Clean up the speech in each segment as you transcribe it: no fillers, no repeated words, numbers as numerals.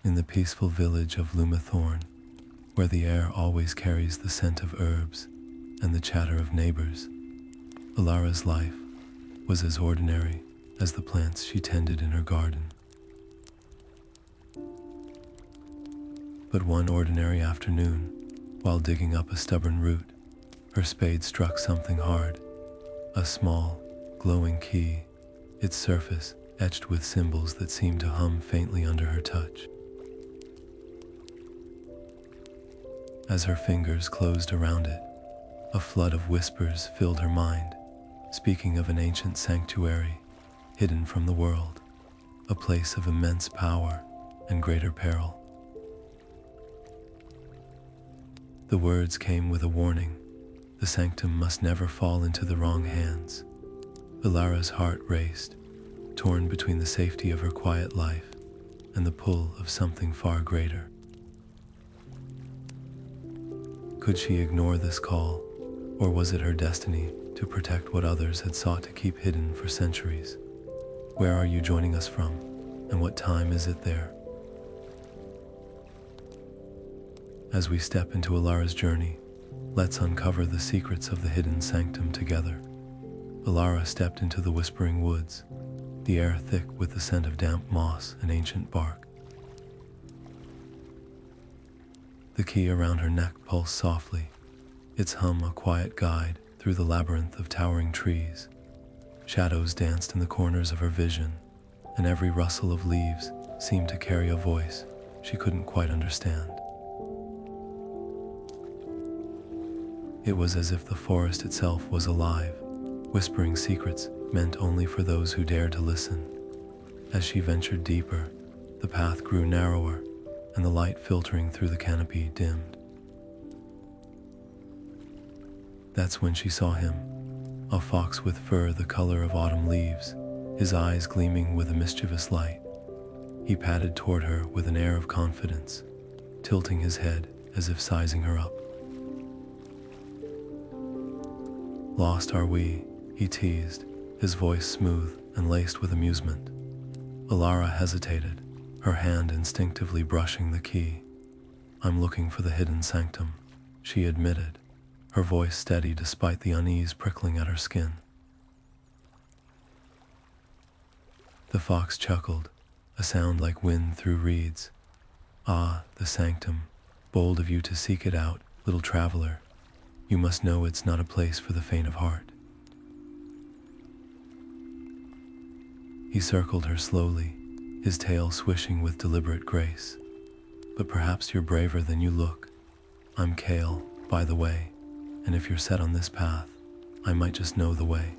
In the peaceful village of Lumathorn, where the air always carries the scent of herbs and the chatter of neighbors, Alara's life was as ordinary as the plants she tended in her garden. But one ordinary afternoon, while digging up a stubborn root, her spade struck something hard, a small, glowing key, its surface etched with symbols that seemed to hum faintly under her touch. As her fingers closed around it, a flood of whispers filled her mind, speaking of an ancient sanctuary, hidden from the world, a place of immense power and greater peril. The words came with a warning. The sanctum must never fall into the wrong hands. Alara's heart raced, torn between the safety of her quiet life and the pull of something far greater. Could she ignore this call, or was it her destiny to protect what others had sought to keep hidden for centuries? Where are you joining us from, and what time is it there? As we step into Alara's journey, let's uncover the secrets of the Hidden Sanctum together. Alara stepped into the whispering woods, the air thick with the scent of damp moss and ancient bark. The key around her neck pulsed softly, its hum a quiet guide through the labyrinth of towering trees. Shadows danced in the corners of her vision, and every rustle of leaves seemed to carry a voice she couldn't quite understand. It was as if the forest itself was alive, whispering secrets meant only for those who dared to listen. As she ventured deeper, the path grew narrower, and the light filtering through the canopy dimmed. That's when she saw him, a fox with fur the color of autumn leaves, his eyes gleaming with a mischievous light. He padded toward her with an air of confidence, tilting his head as if sizing her up. "Lost are we?" he teased, his voice smooth and laced with amusement. Alara hesitated, her hand instinctively brushing the key. "I'm looking for the Hidden Sanctum," she admitted, her voice steady despite the unease prickling at her skin. The fox chuckled, a sound like wind through reeds. "Ah, the sanctum. Bold of you to seek it out, little traveler. You must know it's not a place for the faint of heart." He circled her slowly, his tail swishing with deliberate grace. "But perhaps you're braver than you look. I'm Kael, by the way, and if you're set on this path, I might just know the way."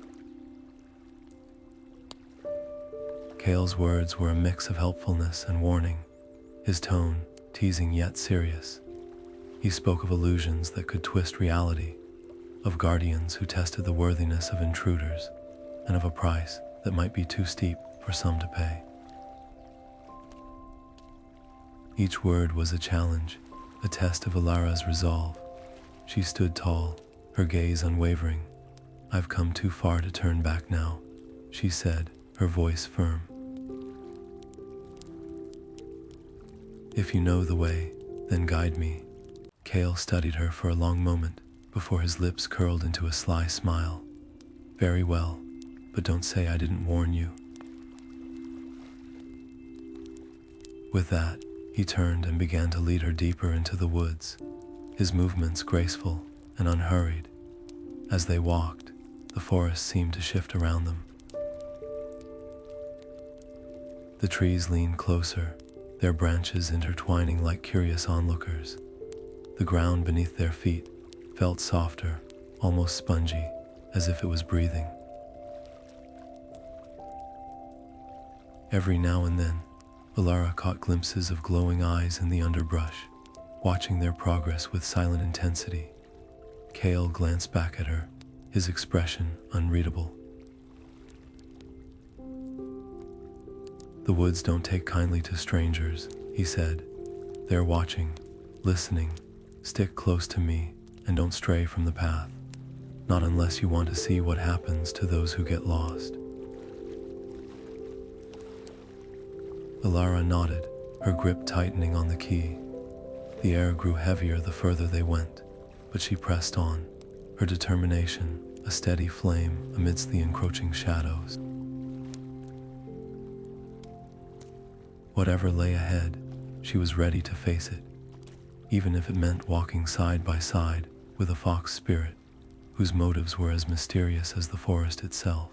Kael's words were a mix of helpfulness and warning, his tone teasing yet serious. He spoke of illusions that could twist reality, of guardians who tested the worthiness of intruders, and of a price that might be too steep for some to pay. Each word was a challenge, a test of Alara's resolve. She stood tall, her gaze unwavering. "I've come too far to turn back now," she said, her voice firm. "If you know the way, then guide me." Kael studied her for a long moment before his lips curled into a sly smile. "Very well, but don't say I didn't warn you." With that, he turned and began to lead her deeper into the woods, his movements graceful and unhurried. As they walked, the forest seemed to shift around them. The trees leaned closer, their branches intertwining like curious onlookers. The ground beneath their feet felt softer, almost spongy, as if it was breathing. Every now and then, Alara caught glimpses of glowing eyes in the underbrush, watching their progress with silent intensity. Kael glanced back at her, his expression unreadable. "The woods don't take kindly to strangers," he said. "They're watching, listening. Stick close to me and don't stray from the path. Not unless you want to see what happens to those who get lost." Alara nodded, her grip tightening on the key. The air grew heavier the further they went, but she pressed on, her determination a steady flame amidst the encroaching shadows. Whatever lay ahead, she was ready to face it, even if it meant walking side by side with a fox spirit whose motives were as mysterious as the forest itself.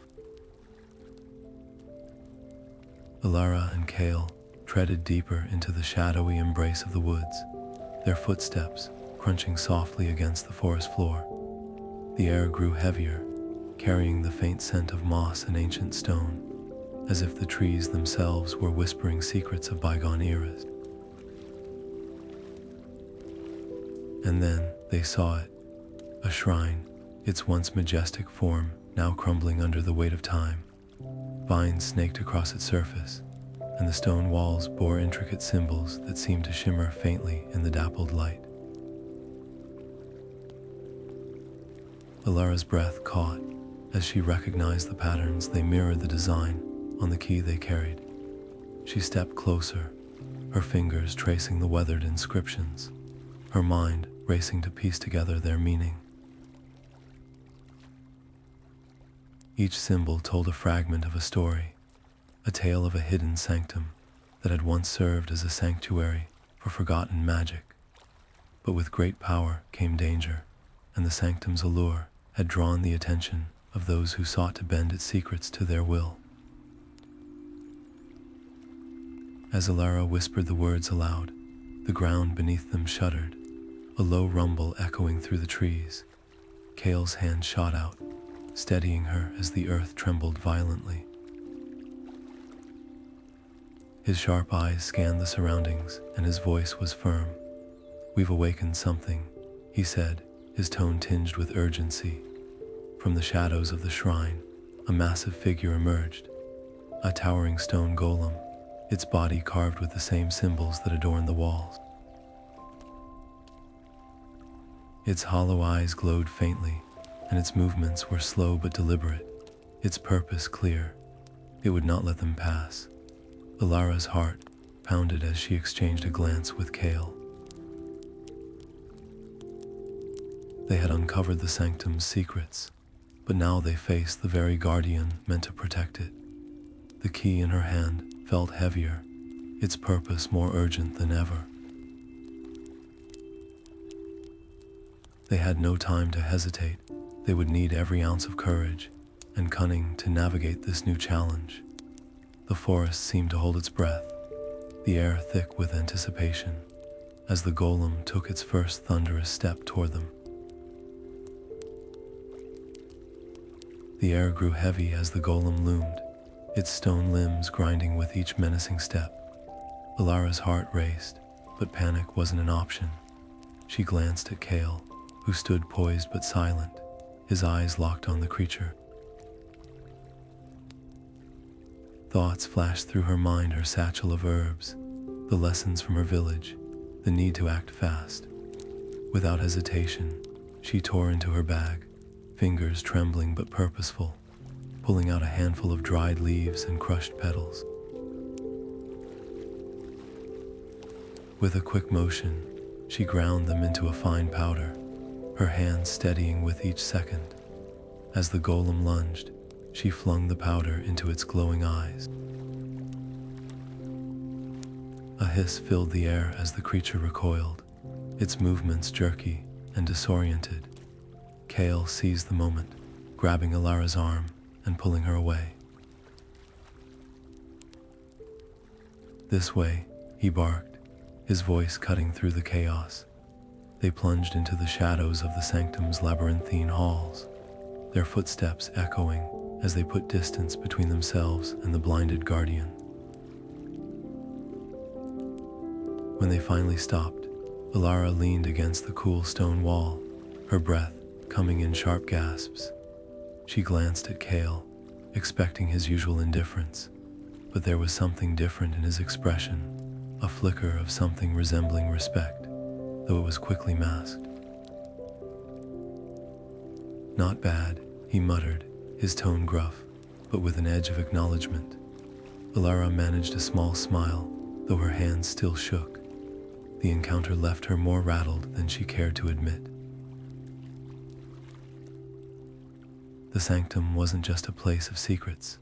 Alara and Kael treaded deeper into the shadowy embrace of the woods, their footsteps crunching softly against the forest floor. The air grew heavier, carrying the faint scent of moss and ancient stone, as if the trees themselves were whispering secrets of bygone eras. And then they saw it, a shrine, its once majestic form now crumbling under the weight of time. Vines snaked across its surface, and the stone walls bore intricate symbols that seemed to shimmer faintly in the dappled light. Alara's breath caught as she recognized the patterns. They mirrored the design on the key they carried. She stepped closer, her fingers tracing the weathered inscriptions, her mind racing to piece together their meaning. Each symbol told a fragment of a story, a tale of a hidden sanctum that had once served as a sanctuary for forgotten magic. But with great power came danger, and the sanctum's allure had drawn the attention of those who sought to bend its secrets to their will. As Elara whispered the words aloud, the ground beneath them shuddered, a low rumble echoing through the trees. Kael's hand shot out, steadying her as the earth trembled violently. His sharp eyes scanned the surroundings, and his voice was firm. "We've awakened something," he said, his tone tinged with urgency. From the shadows of the shrine, a massive figure emerged, a towering stone golem, its body carved with the same symbols that adorned the walls. Its hollow eyes glowed faintly, and its movements were slow but deliberate, its purpose clear. It would not let them pass. Alara's heart pounded as she exchanged a glance with Kael. They had uncovered the sanctum's secrets, but now they faced the very guardian meant to protect it. The key in her hand felt heavier, its purpose more urgent than ever. They had no time to hesitate. They would need every ounce of courage and cunning to navigate this new challenge. The forest seemed to hold its breath, the air thick with anticipation, as the golem took its first thunderous step toward them. The air grew heavy as the golem loomed, its stone limbs grinding with each menacing step. Alara's heart raced, but panic wasn't an option. She glanced at Kael, who stood poised but silent, his eyes locked on the creature. Thoughts flashed through her mind, her satchel of herbs, the lessons from her village, the need to act fast. Without hesitation, she tore into her bag, fingers trembling but purposeful, pulling out a handful of dried leaves and crushed petals. With a quick motion, she ground them into a fine powder, her hands steadying with each second. As the golem lunged, she flung the powder into its glowing eyes. A hiss filled the air as the creature recoiled, its movements jerky and disoriented. Kael seized the moment, grabbing Alara's arm and pulling her away. "This way," he barked, his voice cutting through the chaos. They plunged into the shadows of the sanctum's labyrinthine halls, their footsteps echoing as they put distance between themselves and the blinded guardian. When they finally stopped, Alara leaned against the cool stone wall, her breath coming in sharp gasps. She glanced at Kael, expecting his usual indifference, but there was something different in his expression, a flicker of something resembling respect, though it was quickly masked. "Not bad," he muttered, his tone gruff, but with an edge of acknowledgement. Alara managed a small smile, though her hands still shook. The encounter left her more rattled than she cared to admit. The sanctum wasn't just a place of secrets.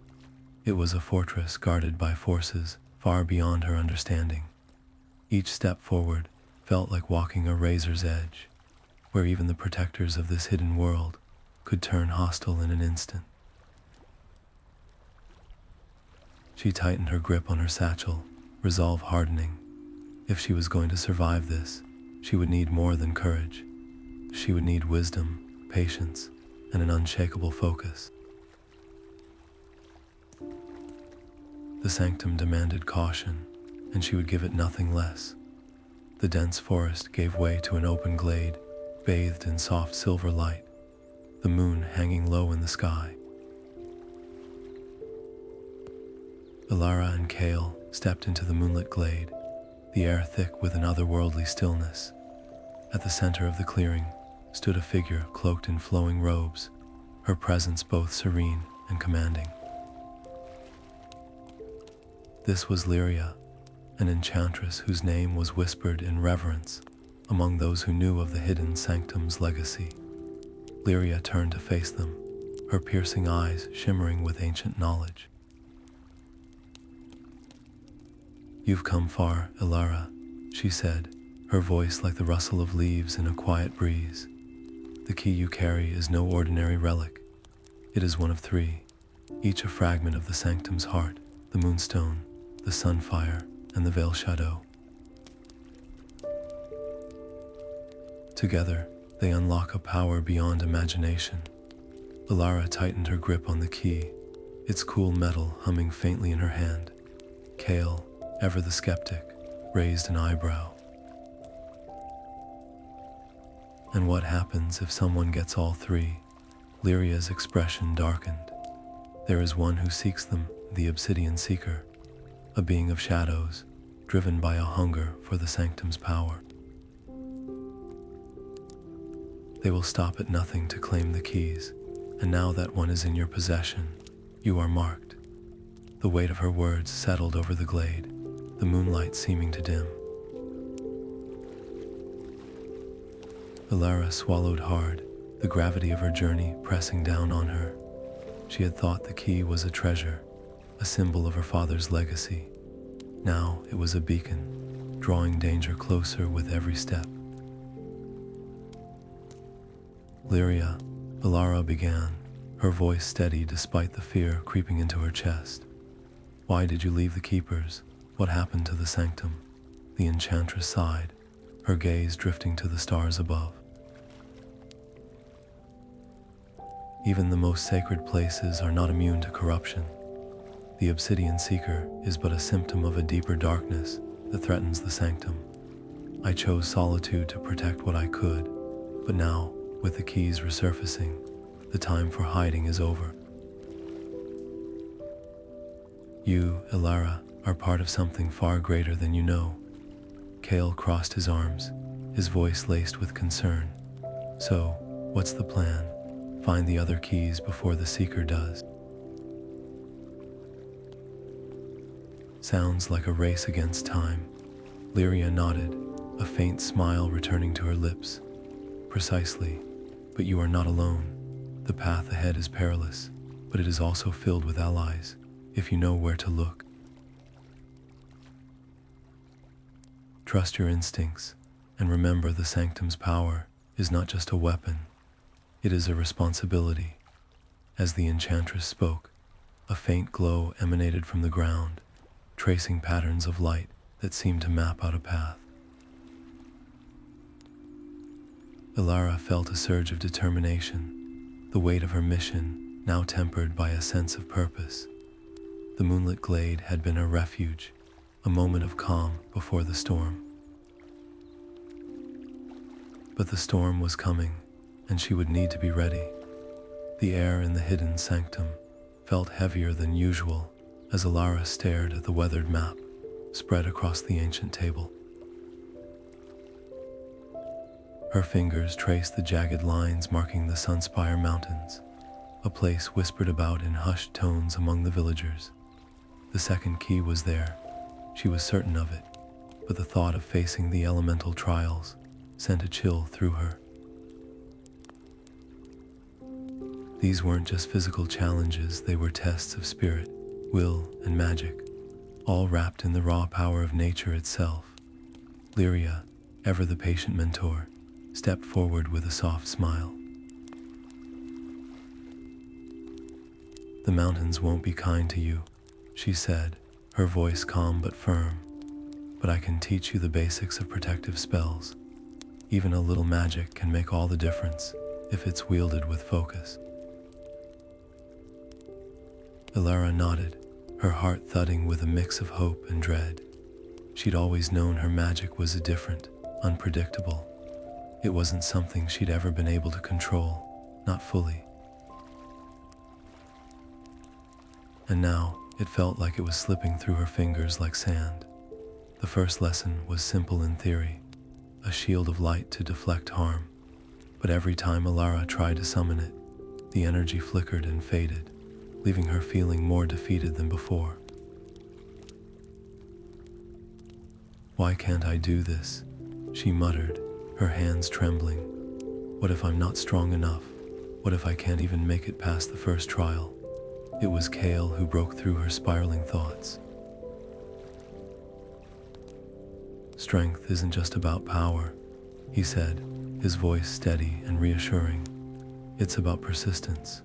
It was a fortress guarded by forces far beyond her understanding. Each step forward felt like walking a razor's edge, where even the protectors of this hidden world could turn hostile in an instant. She tightened her grip on her satchel, resolve hardening. If she was going to survive this, she would need more than courage. She would need wisdom, patience, and an unshakable focus. The sanctum demanded caution, and she would give it nothing less. The dense forest gave way to an open glade, bathed in soft silver light, the moon hanging low in the sky. Alara and Kael stepped into the Moonlit Glade, the air thick with an otherworldly stillness. At the center of the clearing stood a figure cloaked in flowing robes, her presence both serene and commanding. This was Lyria, an enchantress whose name was whispered in reverence among those who knew of the Hidden Sanctum's legacy. Lyria turned to face them, her piercing eyes shimmering with ancient knowledge. "You've come far, Elara," she said, her voice like the rustle of leaves in a quiet breeze. "The key you carry is no ordinary relic. It is one of three, each a fragment of the sanctum's heart: the moonstone, the sunfire, and the Vale shadow. Together, they unlock a power beyond imagination." Alara tightened her grip on the key, its cool metal humming faintly in her hand. Kael, ever the skeptic, raised an eyebrow. "And what happens if someone gets all three?" Lyria's expression darkened. "There is one who seeks them, the Obsidian Seeker, a being of shadows, driven by a hunger for the sanctum's power. They will stop at nothing to claim the keys, and now that one is in your possession, you are marked." The weight of her words settled over the glade, the moonlight seeming to dim. Alara swallowed hard, the gravity of her journey pressing down on her. She had thought the key was a treasure, a symbol of her father's legacy. Now it was a beacon, drawing danger closer with every step. "Lyria," Alara began, her voice steady despite the fear creeping into her chest. "Why did you leave the keepers? What happened to the sanctum?" The enchantress sighed, her gaze drifting to the stars above. "Even the most sacred places are not immune to corruption. The Obsidian Seeker is but a symptom of a deeper darkness that threatens the sanctum. I chose solitude to protect what I could, but now, with the keys resurfacing, the time for hiding is over. You, Elara, are part of something far greater than you know." Kael crossed his arms, his voice laced with concern. "So, what's the plan? Find the other keys before the Seeker does." "Sounds like a race against time." Lyria nodded, a faint smile returning to her lips. "Precisely, but you are not alone. The path ahead is perilous, but it is also filled with allies, if you know where to look. Trust your instincts, and remember the Sanctum's power is not just a weapon, it is a responsibility." As the enchantress spoke, a faint glow emanated from the ground, tracing patterns of light that seemed to map out a path. Elara felt a surge of determination, the weight of her mission now tempered by a sense of purpose. The Moonlit Glade had been a refuge, a moment of calm before the storm. But the storm was coming, and she would need to be ready. The air in the Hidden Sanctum felt heavier than usual as Alara stared at the weathered map spread across the ancient table. Her fingers traced the jagged lines marking the Sunspire Mountains, a place whispered about in hushed tones among the villagers. The second key was there, She was certain of it, but the thought of facing the elemental trials sent a chill through her. These weren't just physical challenges, they were tests of spirit, will, and magic, all wrapped in the raw power of nature itself. Lyria, ever the patient mentor, stepped forward with a soft smile. "The mountains won't be kind to you," she said, her voice calm but firm. "But I can teach you the basics of protective spells. Even a little magic can make all the difference if it's wielded with focus." Elara nodded, her heart thudding with a mix of hope and dread. She'd always known her magic was different, unpredictable. It wasn't something she'd ever been able to control, not fully. And now, it felt like it was slipping through her fingers like sand. The first lesson was simple in theory, a shield of light to deflect harm. But every time Alara tried to summon it, the energy flickered and faded, leaving her feeling more defeated than before. "Why can't I do this?" she muttered, her hands trembling. "What if I'm not strong enough? What if I can't even make it past the first trial?" It was Kael who broke through her spiraling thoughts. "Strength isn't just about power," he said, his voice steady and reassuring. "It's about persistence.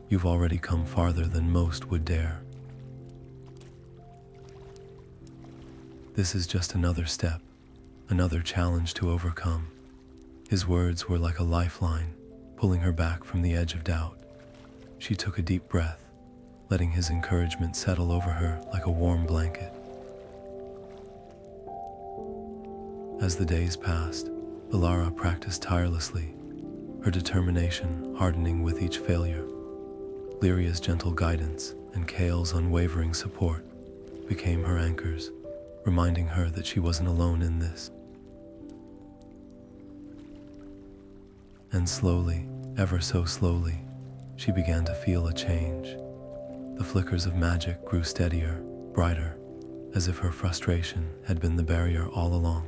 You've already come farther than most would dare. This is just another step, another challenge to overcome." His words were like a lifeline, pulling her back from the edge of doubt. She took a deep breath, letting his encouragement settle over her like a warm blanket. As the days passed, Alara practiced tirelessly, her determination hardening with each failure. Lyria's gentle guidance and Kael's unwavering support became her anchors, reminding her that she wasn't alone in this. And slowly, ever so slowly, she began to feel a change. The flickers of magic grew steadier, brighter, as if her frustration had been the barrier all along.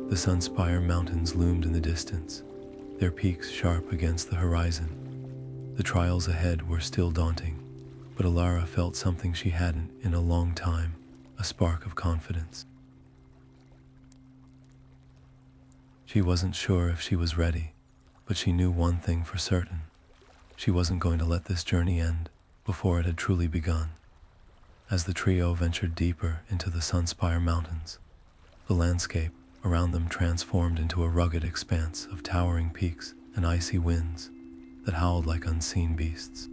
The Sunspire Mountains loomed in the distance, their peaks sharp against the horizon. The trials ahead were still daunting, but Alara felt something she hadn't in a long time, a spark of confidence. She wasn't sure if she was ready, but she knew one thing for certain. She wasn't going to let this journey end before it had truly begun. As the trio ventured deeper into the Sunspire Mountains, the landscape around them transformed into a rugged expanse of towering peaks and icy winds that howled like unseen beasts.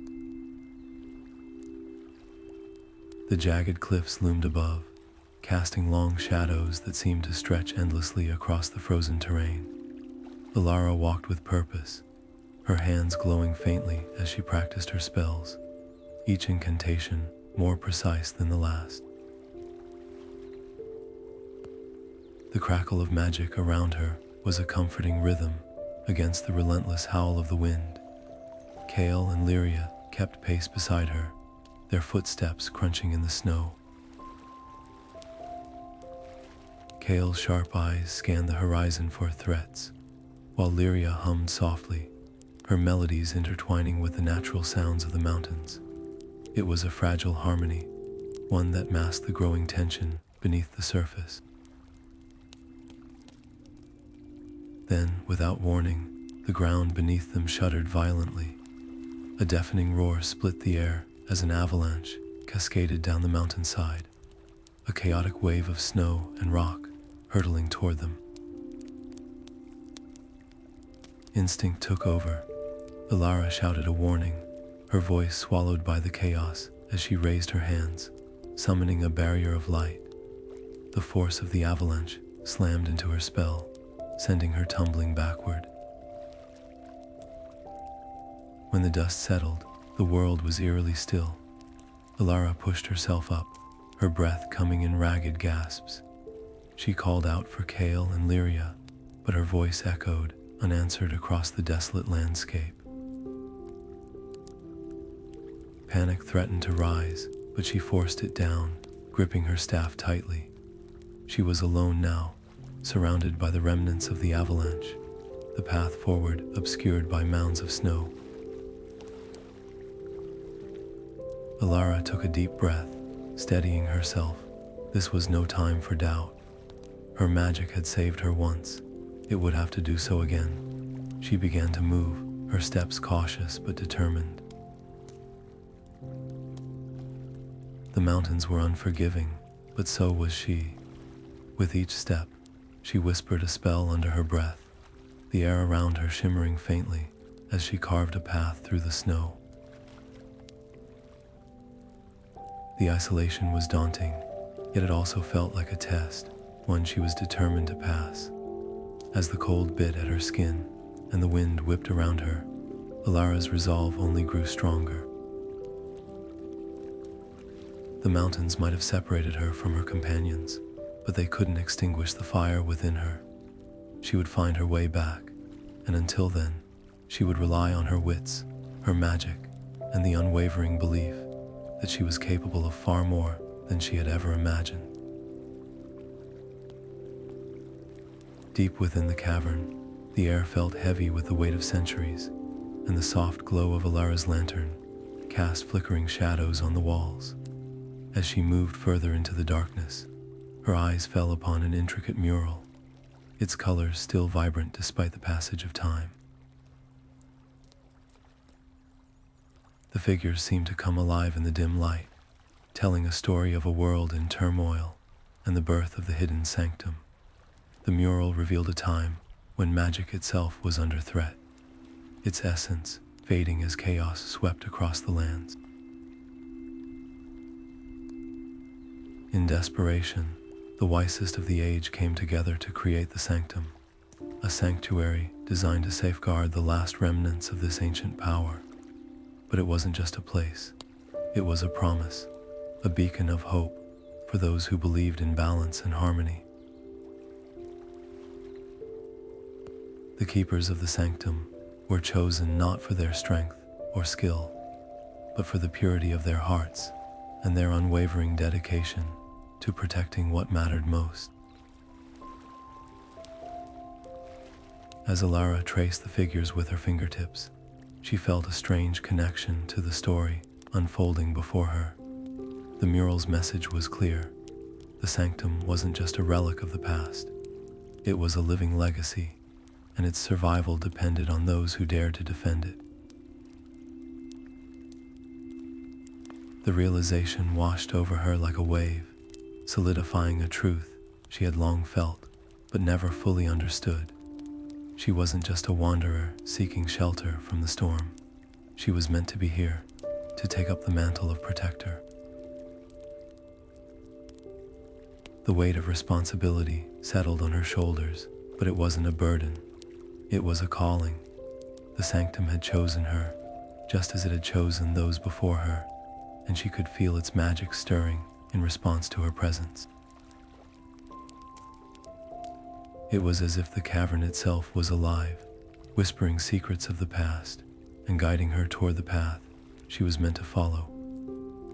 The jagged cliffs loomed above, casting long shadows that seemed to stretch endlessly across the frozen terrain. Alara walked with purpose, her hands glowing faintly as she practiced her spells, each incantation more precise than the last. The crackle of magic around her was a comforting rhythm against the relentless howl of the wind. Kael and Lyria kept pace beside her, their footsteps crunching in the snow. Kael's sharp eyes scanned the horizon for threats, while Lyria hummed softly, her melodies intertwining with the natural sounds of the mountains. It was a fragile harmony, one that masked the growing tension beneath the surface. Then, without warning, the ground beneath them shuddered violently. A deafening roar split the air as an avalanche cascaded down the mountainside, a chaotic wave of snow and rock hurtling toward them. Instinct took over. Alara shouted a warning, her voice swallowed by the chaos as she raised her hands, summoning a barrier of light. The force of the avalanche slammed into her spell, sending her tumbling backward. When the dust settled, the world was eerily still. Alara pushed herself up, her breath coming in ragged gasps. She called out for Kael and Lyria, but her voice echoed, unanswered across the desolate landscape. Panic threatened to rise, but she forced it down, gripping her staff tightly. She was alone now, surrounded by the remnants of the avalanche, the path forward obscured by mounds of snow. Alara took a deep breath, steadying herself. This was no time for doubt. Her magic had saved her once. It would have to do so again. She began to move, her steps cautious but determined. The mountains were unforgiving, but so was she. With each step, she whispered a spell under her breath, the air around her shimmering faintly as she carved a path through the snow. The isolation was daunting, yet it also felt like a test, one she was determined to pass. As the cold bit at her skin and the wind whipped around her, Alara's resolve only grew stronger. The mountains might have separated her from her companions, but they couldn't extinguish the fire within her. She would find her way back, and until then, she would rely on her wits, her magic, and the unwavering belief that she was capable of far more than she had ever imagined. Deep within the cavern, the air felt heavy with the weight of centuries, and the soft glow of Alara's lantern cast flickering shadows on the walls. As she moved further into the darkness, her eyes fell upon an intricate mural, its colors still vibrant despite the passage of time. The figures seemed to come alive in the dim light, telling a story of a world in turmoil and the birth of the Hidden Sanctum. The mural revealed a time when magic itself was under threat, its essence fading as chaos swept across the lands. In desperation, the wisest of the age came together to create the Sanctum, a sanctuary designed to safeguard the last remnants of this ancient power. But it wasn't just a place, it was a promise, a beacon of hope for those who believed in balance and harmony. The keepers of the Sanctum were chosen not for their strength or skill, but for the purity of their hearts and their unwavering dedication to protecting what mattered most. As Alara traced the figures with her fingertips, she felt a strange connection to the story unfolding before her. The mural's message was clear. The Sanctum wasn't just a relic of the past. It was a living legacy, and its survival depended on those who dared to defend it. The realization washed over her like a wave, solidifying a truth she had long felt but never fully understood. She wasn't just a wanderer seeking shelter from the storm. She was meant to be here, to take up the mantle of protector. The weight of responsibility settled on her shoulders, but it wasn't a burden. It was a calling. The Sanctum had chosen her, just as it had chosen those before her, and she could feel its magic stirring in response to her presence. It was as if the cavern itself was alive, whispering secrets of the past and guiding her toward the path she was meant to follow.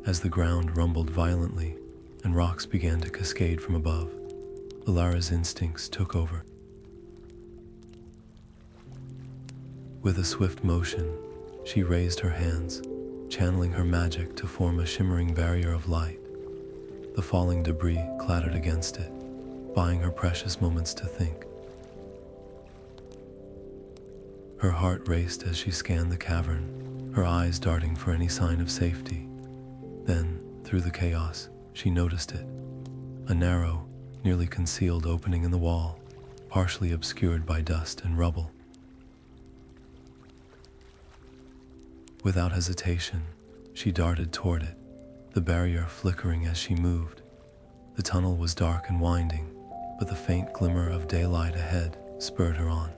As the ground rumbled violently and rocks began to cascade from above, Alara's instincts took over. With a swift motion, she raised her hands, channeling her magic to form a shimmering barrier of light. The falling debris clattered against it, buying her precious moments to think. Her heart raced as she scanned the cavern, her eyes darting for any sign of safety. Then, through the chaos, she noticed it. A narrow, nearly concealed opening in the wall, partially obscured by dust and rubble. Without hesitation, she darted toward it, the barrier flickering as she moved. The tunnel was dark and winding, but the faint glimmer of daylight ahead spurred her on.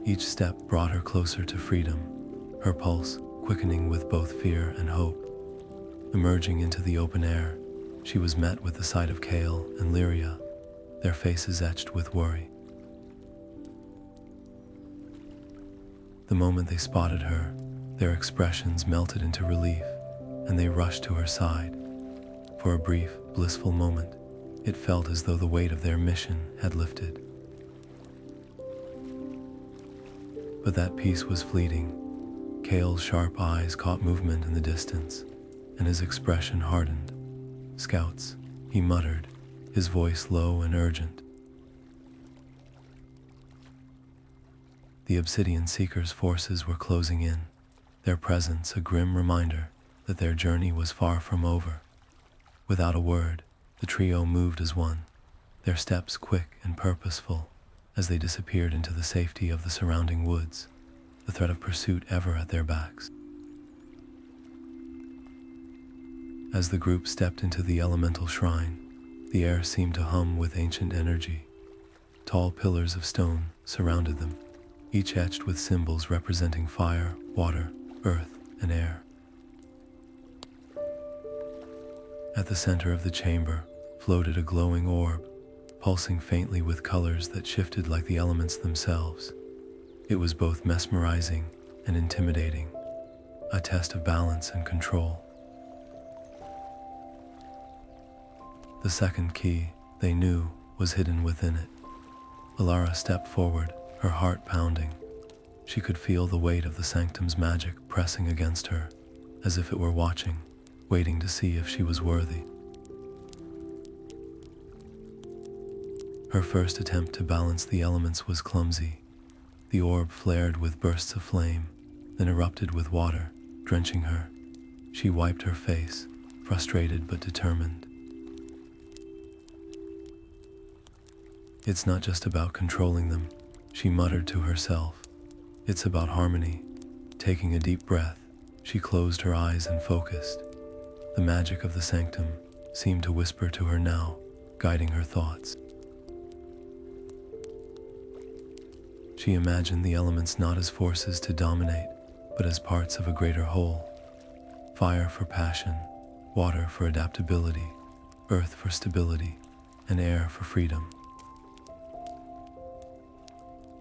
Each step brought her closer to freedom, her pulse quickening with both fear and hope. Emerging into the open air, she was met with the sight of Kael and Lyria, their faces etched with worry. The moment they spotted her, Their expressions melted into relief, and they rushed to her side. For a brief, blissful moment, it felt as though the weight of their mission had lifted. But that peace was fleeting. Kael's sharp eyes caught movement in the distance, and his expression hardened. "Scouts," he muttered, his voice low and urgent. The Obsidian Seeker's forces were closing in, their presence a grim reminder that their journey was far from over. Without a word, the trio moved as one, their steps quick and purposeful as they disappeared into the safety of the surrounding woods, the threat of pursuit ever at their backs. As the group stepped into the elemental shrine, the air seemed to hum with ancient energy. Tall pillars of stone surrounded them, each etched with symbols representing fire, water, earth, and air. At the center of the chamber floated a glowing orb, pulsing faintly with colors that shifted like the elements themselves. It was both mesmerizing and intimidating, a test of balance and control. The second key, they knew, was hidden within it. Alara stepped forward, her heart pounding. She could feel the weight of the sanctum's magic pressing against her, as if it were watching, waiting to see if she was worthy. Her first attempt to balance the elements was clumsy. The orb flared with bursts of flame, then erupted with water, drenching her. She wiped her face, frustrated but determined. "It's not just about controlling them," she muttered to herself. "It's about harmony." Taking a deep breath, she closed her eyes and focused. The magic of the sanctum seemed to whisper to her now, guiding her thoughts. She imagined the elements not as forces to dominate, but as parts of a greater whole. Fire for passion, water for adaptability, earth for stability, and air for freedom.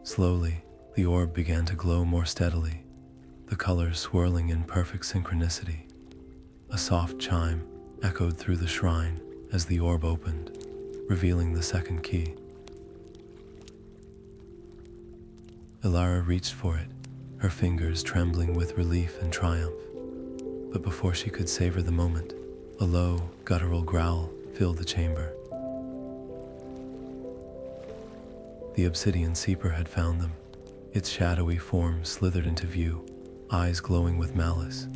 Slowly, the orb began to glow more steadily, the colors swirling in perfect synchronicity. A soft chime echoed through the shrine as the orb opened, revealing the second key. Elara reached for it, her fingers trembling with relief and triumph. But before she could savor the moment, a low, guttural growl filled the chamber. The Obsidian Seeker had found them. Its shadowy form slithered into view, eyes glowing with malice.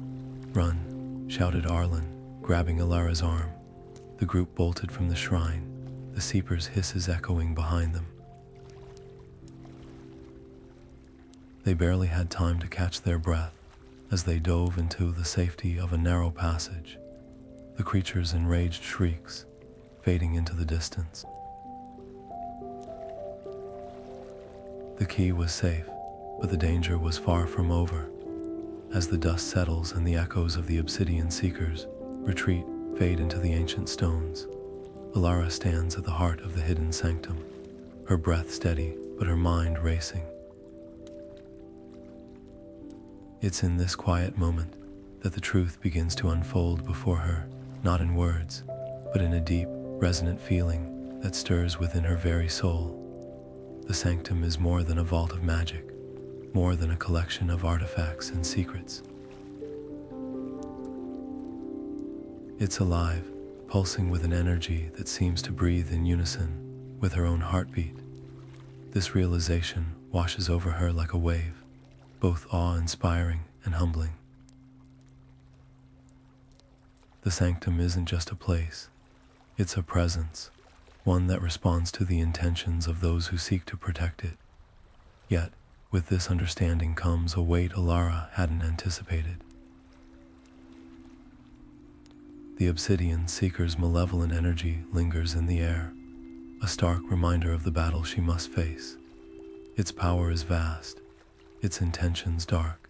"Run," shouted Arlen, grabbing Alara's arm. The group bolted from the shrine, the Seeker's hisses echoing behind them. They barely had time to catch their breath as they dove into the safety of a narrow passage, the creature's enraged shrieks fading into the distance. The key was safe, but the danger was far from over. As the dust settles and the echoes of the Obsidian Seekers retreat, fade into the ancient stones, Alara stands at the heart of the Hidden Sanctum, her breath steady but her mind racing. It's in this quiet moment that the truth begins to unfold before her, not in words, but in a deep, resonant feeling that stirs within her very soul. The sanctum is more than a vault of magic, more than a collection of artifacts and secrets. It's alive, pulsing with an energy that seems to breathe in unison with her own heartbeat. This realization washes over her like a wave, both awe-inspiring and humbling. The sanctum isn't just a place, it's a presence, one that responds to the intentions of those who seek to protect it. Yet, with this understanding comes a weight Alara hadn't anticipated. The Obsidian Seeker's malevolent energy lingers in the air, a stark reminder of the battle she must face. Its power is vast, its intentions dark,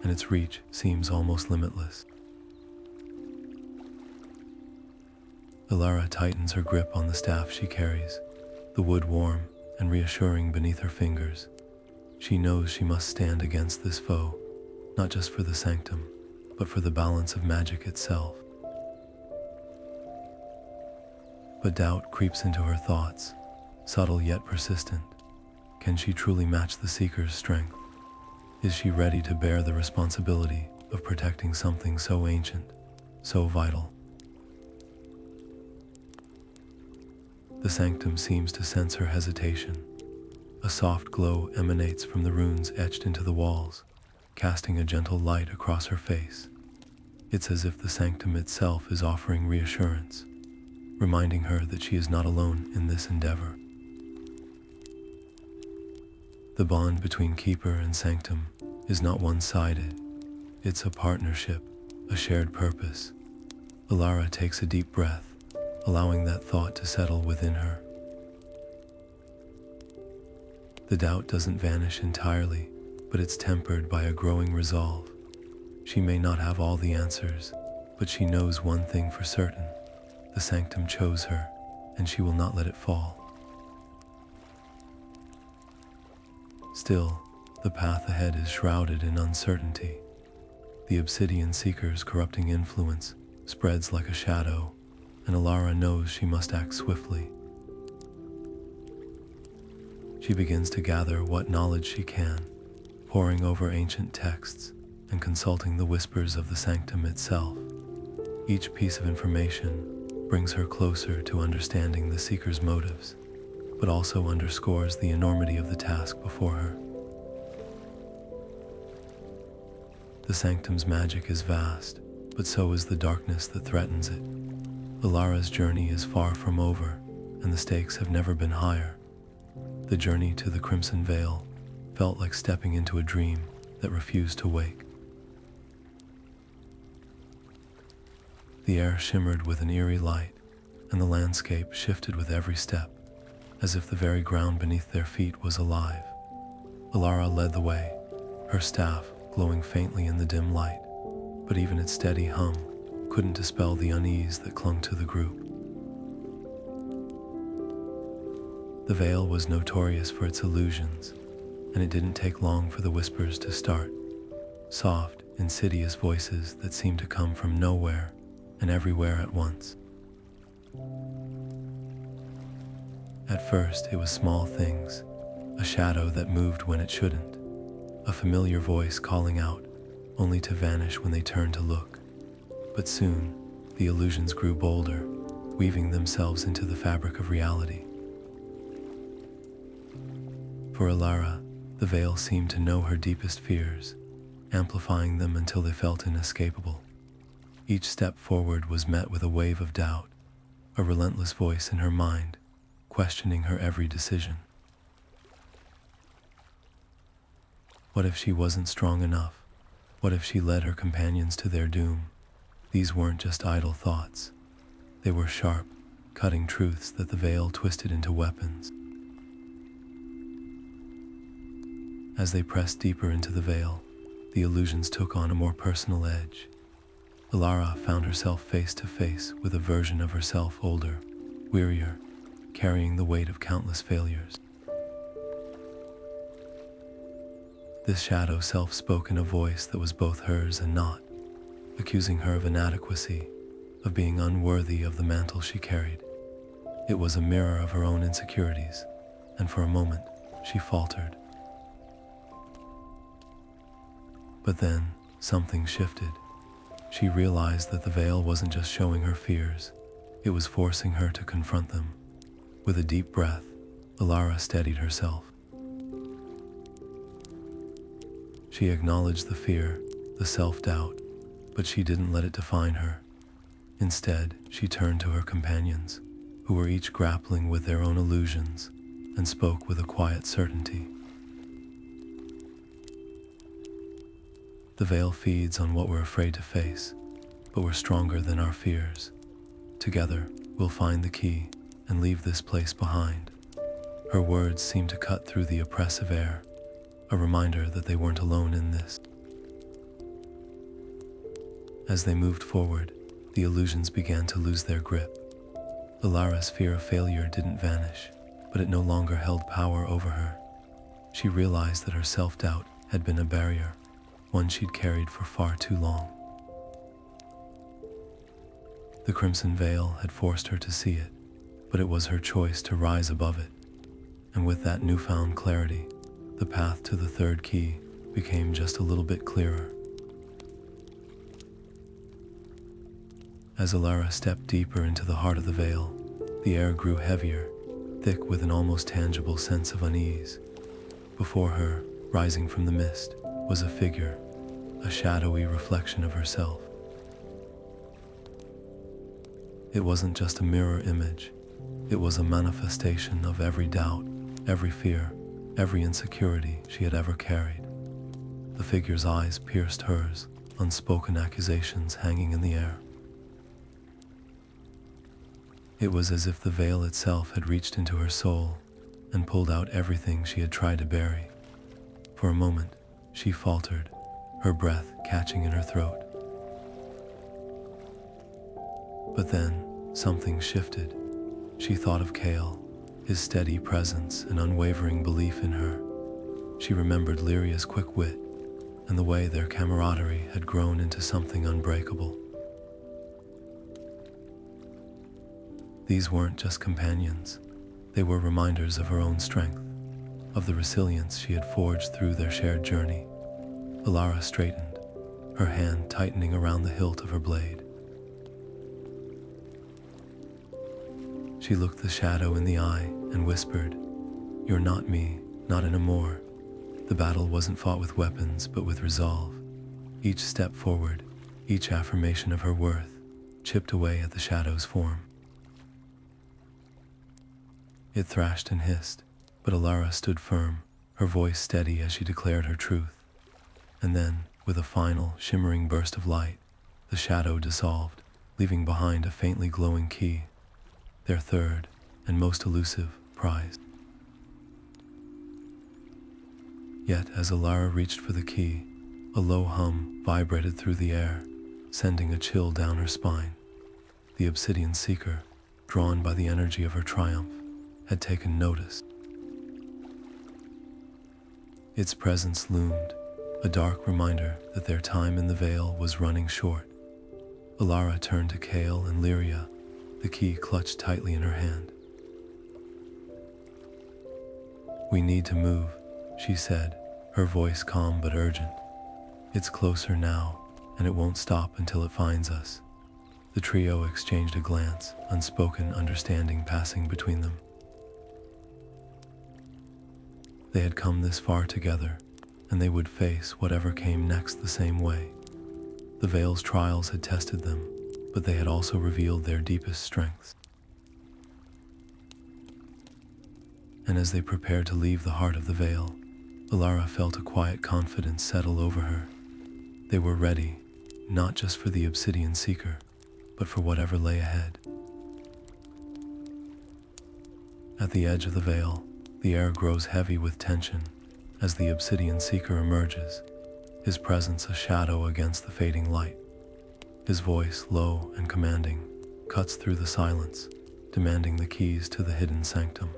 and its reach seems almost limitless. Elara tightens her grip on the staff she carries, the wood warm and reassuring beneath her fingers. She knows she must stand against this foe, not just for the sanctum, but for the balance of magic itself. But doubt creeps into her thoughts, subtle yet persistent. Can she truly match the Seeker's strength? Is she ready to bear the responsibility of protecting something so ancient, so vital? The sanctum seems to sense her hesitation. A soft glow emanates from the runes etched into the walls, casting a gentle light across her face. It's as if the sanctum itself is offering reassurance, reminding her that she is not alone in this endeavor. The bond between Keeper and Sanctum is not one-sided. It's a partnership, a shared purpose. Alara takes a deep breath, allowing that thought to settle within her. The doubt doesn't vanish entirely, but it's tempered by a growing resolve. She may not have all the answers, but she knows one thing for certain. The Sanctum chose her, and she will not let it fall. Still, the path ahead is shrouded in uncertainty. The Obsidian Seeker's corrupting influence spreads like a shadow, and Alara knows she must act swiftly. She begins to gather what knowledge she can, poring over ancient texts and consulting the whispers of the sanctum itself. Each piece of information brings her closer to understanding the Seeker's motives, but also underscores the enormity of the task before her. The sanctum's magic is vast, but so is the darkness that threatens it. Alara's journey is far from over, and the stakes have never been higher. The journey to the Crimson Vale felt like stepping into a dream that refused to wake. The air shimmered with an eerie light, and the landscape shifted with every step, as if the very ground beneath their feet was alive. Alara led the way, her staff glowing faintly in the dim light, but even its steady hum couldn't dispel the unease that clung to the group. The Vale was notorious for its illusions, and it didn't take long for the whispers to start. Soft, insidious voices that seemed to come from nowhere and everywhere at once. At first, it was small things, a shadow that moved when it shouldn't, a familiar voice calling out, only to vanish when they turned to look. But soon, the illusions grew bolder, weaving themselves into the fabric of reality. For Alara, the Vale seemed to know her deepest fears, amplifying them until they felt inescapable. Each step forward was met with a wave of doubt, a relentless voice in her mind, questioning her every decision. What if she wasn't strong enough? What if she led her companions to their doom? These weren't just idle thoughts. They were sharp, cutting truths that the Vale twisted into weapons. As they pressed deeper into the Vale, the illusions took on a more personal edge. Alara found herself face to face with a version of herself older, wearier, carrying the weight of countless failures. This shadow self spoke in a voice that was both hers and not, accusing her of inadequacy, of being unworthy of the mantle she carried. It was a mirror of her own insecurities, and for a moment, she faltered. But then, something shifted. She realized that the Vale wasn't just showing her fears, it was forcing her to confront them. With a deep breath, Alara steadied herself. She acknowledged the fear, the self-doubt, but she didn't let it define her. Instead, she turned to her companions, who were each grappling with their own illusions, and spoke with a quiet certainty. The Vale feeds on what we're afraid to face, but we're stronger than our fears. Together, we'll find the key and leave this place behind. Her words seemed to cut through the oppressive air, a reminder that they weren't alone in this. As they moved forward, the illusions began to lose their grip. Alara's fear of failure didn't vanish, but it no longer held power over her. She realized that her self-doubt had been a barrier, one she'd carried for far too long. The crimson veil had forced her to see it, but it was her choice to rise above it, and with that newfound clarity, the path to the third key became just a little bit clearer. As Elara stepped deeper into the heart of the Vale, the air grew heavier, thick with an almost tangible sense of unease. Before her, rising from the mist, was a figure, a shadowy reflection of herself. It wasn't just a mirror image, it was a manifestation of every doubt, every fear, every insecurity she had ever carried. The figure's eyes pierced hers, unspoken accusations hanging in the air. It was as if the veil itself had reached into her soul and pulled out everything she had tried to bury. For a moment, she faltered, her breath catching in her throat. But then, something shifted. She thought of Kael, his steady presence and unwavering belief in her. She remembered Lyria's quick wit and the way their camaraderie had grown into something unbreakable. These weren't just companions, they were reminders of her own strength, of the resilience she had forged through their shared journey. Alara straightened, her hand tightening around the hilt of her blade. She looked the shadow in the eye and whispered, "You're not me, not anymore." The battle wasn't fought with weapons, but with resolve. Each step forward, each affirmation of her worth, chipped away at the shadow's form. It thrashed and hissed, but Alara stood firm, her voice steady as she declared her truth. And then, with a final, shimmering burst of light, the shadow dissolved, leaving behind a faintly glowing key, their third and most elusive prize. Yet as Alara reached for the key, a low hum vibrated through the air, sending a chill down her spine. The Obsidian Seeker, drawn by the energy of her triumph, had taken notice. Its presence loomed, a dark reminder that their time in the Vale was running short. Alara turned to Kael and Lyria, the key clutched tightly in her hand. "We need to move," she said, her voice calm but urgent. "It's closer now, and it won't stop until it finds us." The trio exchanged a glance, unspoken understanding passing between them. They had come this far together, and they would face whatever came next the same way. The Vale's trials had tested them, but they had also revealed their deepest strengths. And as they prepared to leave the heart of the Vale, Alara felt a quiet confidence settle over her. They were ready, not just for the Obsidian Seeker, but for whatever lay ahead. At the edge of the Vale, the air grows heavy with tension as the Obsidian Seeker emerges, his presence a shadow against the fading light. His voice, low and commanding, cuts through the silence, demanding the keys to the Hidden Sanctum.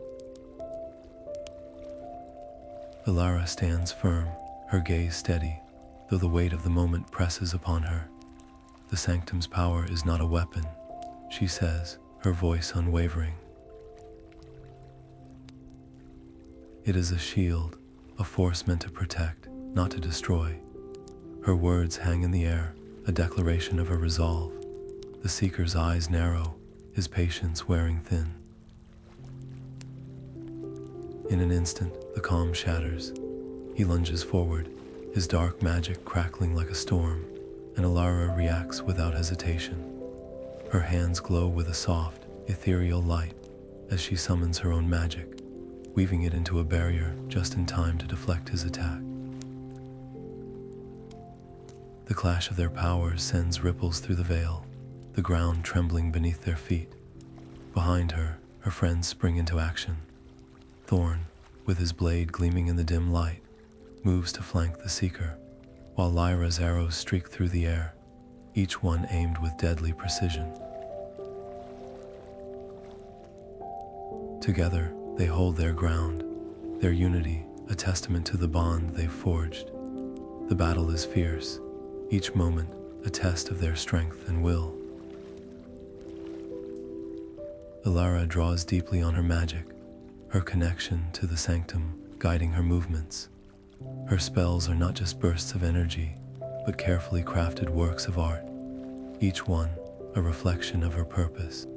Elara stands firm, her gaze steady, though the weight of the moment presses upon her. "The Sanctum's power is not a weapon," she says, her voice unwavering. "It is a shield, a force meant to protect, not to destroy." Her words hang in the air, a declaration of her resolve. The Seeker's eyes narrow, his patience wearing thin. In an instant, the calm shatters. He lunges forward, his dark magic crackling like a storm, and Alara reacts without hesitation. Her hands glow with a soft, ethereal light as she summons her own magic, weaving it into a barrier just in time to deflect his attack. The clash of their powers sends ripples through the Vale, the ground trembling beneath their feet. Behind her, her friends spring into action. Thorn, with his blade gleaming in the dim light, moves to flank the Seeker, while Lyra's arrows streak through the air, each one aimed with deadly precision. Together, they hold their ground, their unity a testament to the bond they've forged. The battle is fierce, each moment a test of their strength and will. Elara draws deeply on her magic, her connection to the sanctum guiding her movements. Her spells are not just bursts of energy, but carefully crafted works of art, each one a reflection of her purpose.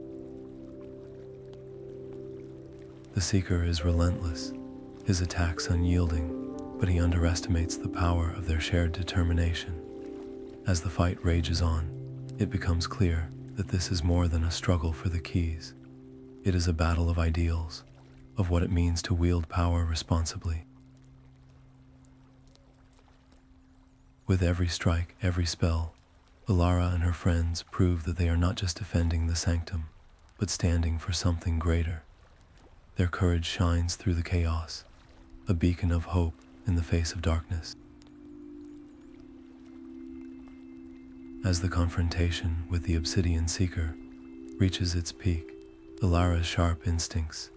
The Seeker is relentless, his attacks unyielding, but he underestimates the power of their shared determination. As the fight rages on, it becomes clear that this is more than a struggle for the keys. It is a battle of ideals, of what it means to wield power responsibly. With every strike, every spell, Alara and her friends prove that they are not just defending the sanctum, but standing for something greater. Their courage shines through the chaos, a beacon of hope in the face of darkness. As the confrontation with the Obsidian Seeker reaches its peak, Alara's sharp instincts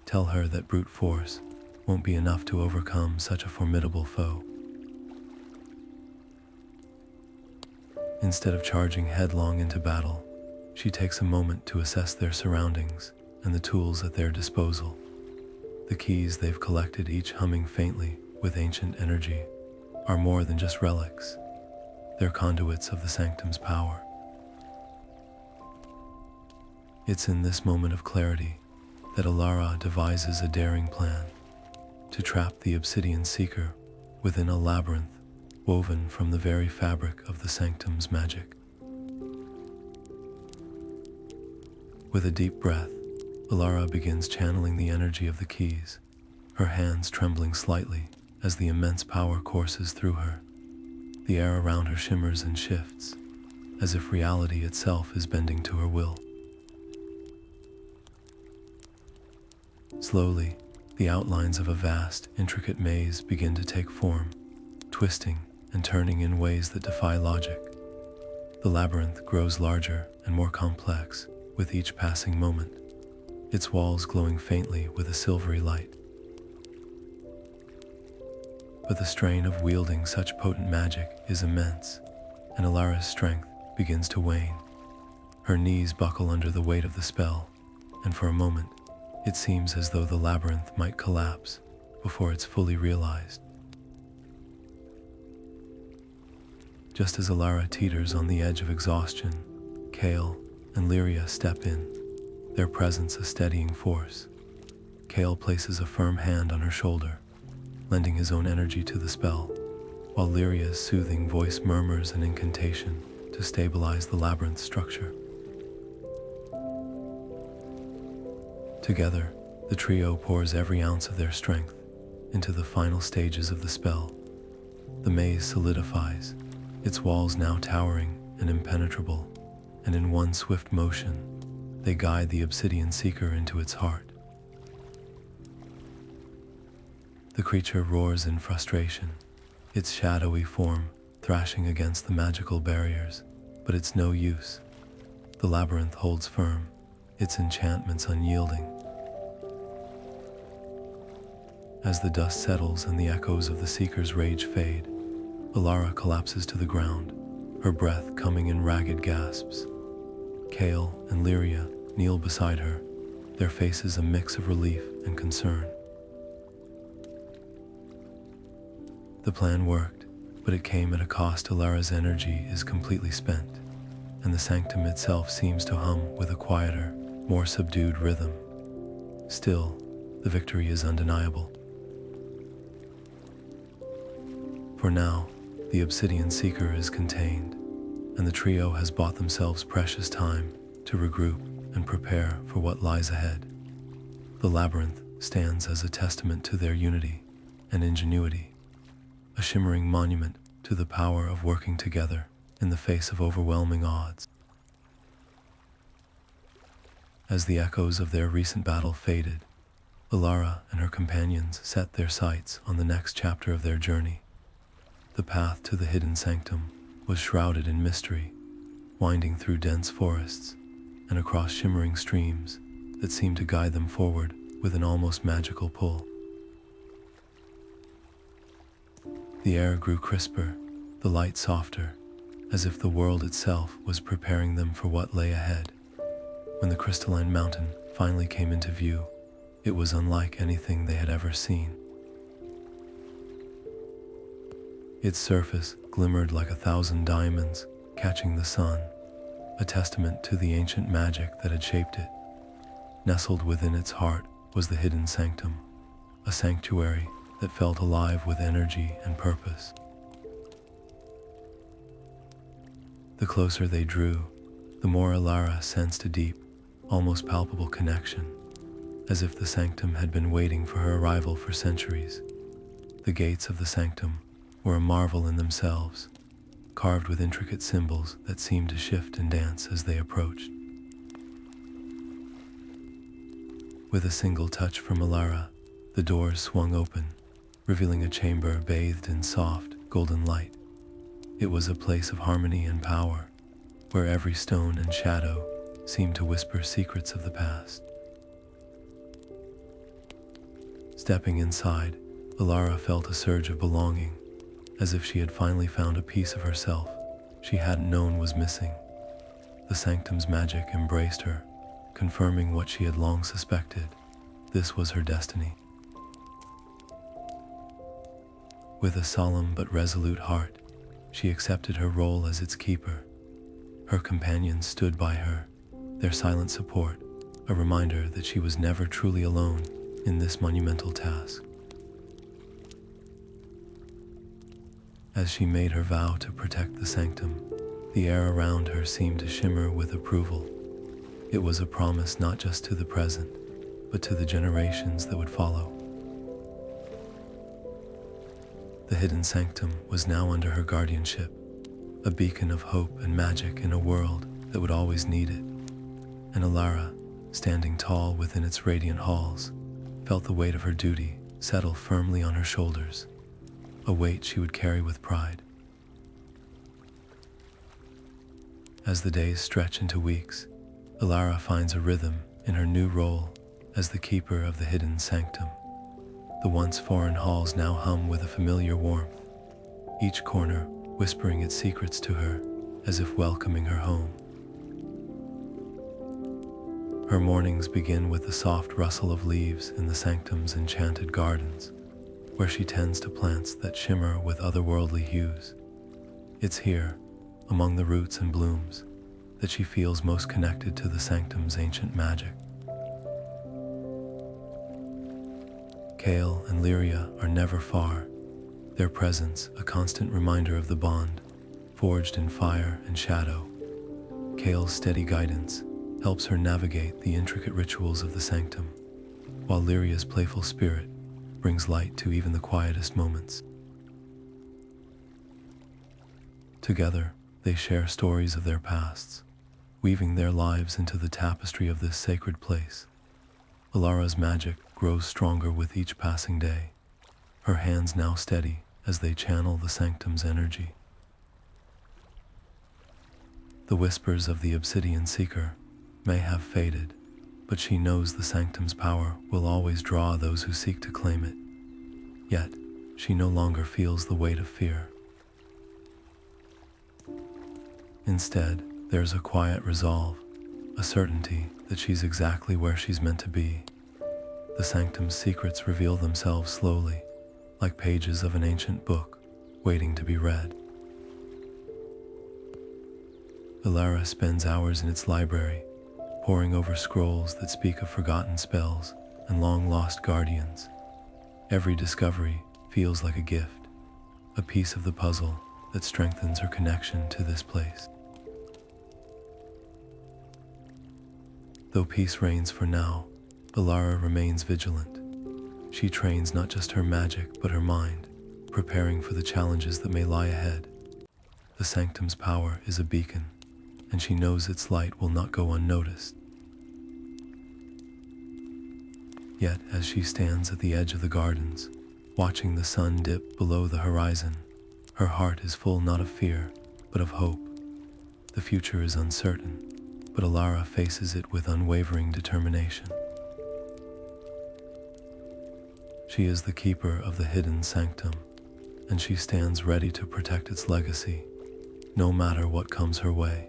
tell her that brute force won't be enough to overcome such a formidable foe. Instead of charging headlong into battle, she takes a moment to assess their surroundings and the tools at their disposal. The keys they've collected, each humming faintly with ancient energy, are more than just relics. They're conduits of the sanctum's power. It's in this moment of clarity that Alara devises a daring plan to trap the Obsidian Seeker within a labyrinth woven from the very fabric of the sanctum's magic. With a deep breath, Alara begins channeling the energy of the keys, her hands trembling slightly as the immense power courses through her. The air around her shimmers and shifts, as if reality itself is bending to her will. Slowly, the outlines of a vast, intricate maze begin to take form, twisting and turning in ways that defy logic. The labyrinth grows larger and more complex with each passing moment, its walls glowing faintly with a silvery light. But the strain of wielding such potent magic is immense, and Alara's strength begins to wane. Her knees buckle under the weight of the spell, and for a moment, it seems as though the labyrinth might collapse before it's fully realized. Just as Alara teeters on the edge of exhaustion, Kael and Lyria step in, their presence a steadying force. Kael places a firm hand on her shoulder, lending his own energy to the spell, while Lyria's soothing voice murmurs an incantation to stabilize the labyrinth structure. Together, the trio pours every ounce of their strength into the final stages of the spell. The maze solidifies, its walls now towering and impenetrable, and in one swift motion, they guide the Obsidian Seeker into its heart. The creature roars in frustration, its shadowy form thrashing against the magical barriers, but it's no use. The labyrinth holds firm, its enchantments unyielding. As the dust settles and the echoes of the Seeker's rage fade, Alara collapses to the ground, her breath coming in ragged gasps. Kael and Lyria kneel beside her, their faces a mix of relief and concern. The plan worked, but it came at a cost. Alara's energy is completely spent, and the sanctum itself seems to hum with a quieter, more subdued rhythm. Still, the victory is undeniable. For now, the Obsidian Seeker is contained, and the trio has bought themselves precious time to regroup and prepare for what lies ahead. The labyrinth stands as a testament to their unity and ingenuity, a shimmering monument to the power of working together in the face of overwhelming odds. As the echoes of their recent battle faded, Alara and her companions set their sights on the next chapter of their journey. The path to the Hidden Sanctum was shrouded in mystery, winding through dense forests and across shimmering streams that seemed to guide them forward with an almost magical pull. The air grew crisper, the light softer, as if the world itself was preparing them for what lay ahead. When the crystalline mountain finally came into view, it was unlike anything they had ever seen. Its surface glimmered like 1,000 diamonds, catching the sun, a testament to the ancient magic that had shaped it. Nestled within its heart was the Hidden Sanctum, a sanctuary that felt alive with energy and purpose. The closer they drew, the more Alara sensed a deep, almost palpable connection, as if the sanctum had been waiting for her arrival for centuries. The gates of the sanctum were a marvel in themselves, carved with intricate symbols that seemed to shift and dance as they approached. With a single touch from Alara, the doors swung open, revealing a chamber bathed in soft, golden light. It was a place of harmony and power, where every stone and shadow seemed to whisper secrets of the past. Stepping inside, Alara felt a surge of belonging, as if she had finally found a piece of herself she hadn't known was missing. The sanctum's magic embraced her, confirming what she had long suspected. This was her destiny. With a solemn but resolute heart, she accepted her role as its keeper. Her companions stood by her, their silent support, a reminder that she was never truly alone in this monumental task. As she made her vow to protect the sanctum, the air around her seemed to shimmer with approval. It was a promise not just to the present, but to the generations that would follow. The Hidden Sanctum was now under her guardianship, a beacon of hope and magic in a world that would always need it. And Alara, standing tall within its radiant halls, felt the weight of her duty settle firmly on her shoulders, a weight she would carry with pride. As the days stretch into weeks, Alara finds a rhythm in her new role as the keeper of the Hidden Sanctum. The once foreign halls now hum with a familiar warmth, each corner whispering its secrets to her as if welcoming her home. Her mornings begin with the soft rustle of leaves in the sanctum's enchanted gardens, where she tends to plants that shimmer with otherworldly hues. It's here, among the roots and blooms, that she feels most connected to the sanctum's ancient magic. Kael and Lyria are never far, their presence a constant reminder of the bond, forged in fire and shadow. Kael's steady guidance helps her navigate the intricate rituals of the sanctum, while Lyria's playful spirit brings light to even the quietest moments. Together, they share stories of their pasts, weaving their lives into the tapestry of this sacred place. Alara's magic grows stronger with each passing day, her hands now steady as they channel the sanctum's energy. The whispers of the Obsidian Seeker may have faded, but she knows the sanctum's power will always draw those who seek to claim it. Yet, she no longer feels the weight of fear. Instead, there's a quiet resolve, a certainty that she's exactly where she's meant to be. The sanctum's secrets reveal themselves slowly, like pages of an ancient book, waiting to be read. Elara spends hours in its library, poring over scrolls that speak of forgotten spells and long-lost guardians. Every discovery feels like a gift, a piece of the puzzle that strengthens her connection to this place. Though peace reigns for now, Alara remains vigilant. She trains not just her magic but her mind, preparing for the challenges that may lie ahead. The sanctum's power is a beacon, and she knows its light will not go unnoticed. Yet, as she stands at the edge of the gardens, watching the sun dip below the horizon, her heart is full not of fear, but of hope. The future is uncertain, but Alara faces it with unwavering determination. She is the keeper of the Hidden Sanctum, and she stands ready to protect its legacy, no matter what comes her way.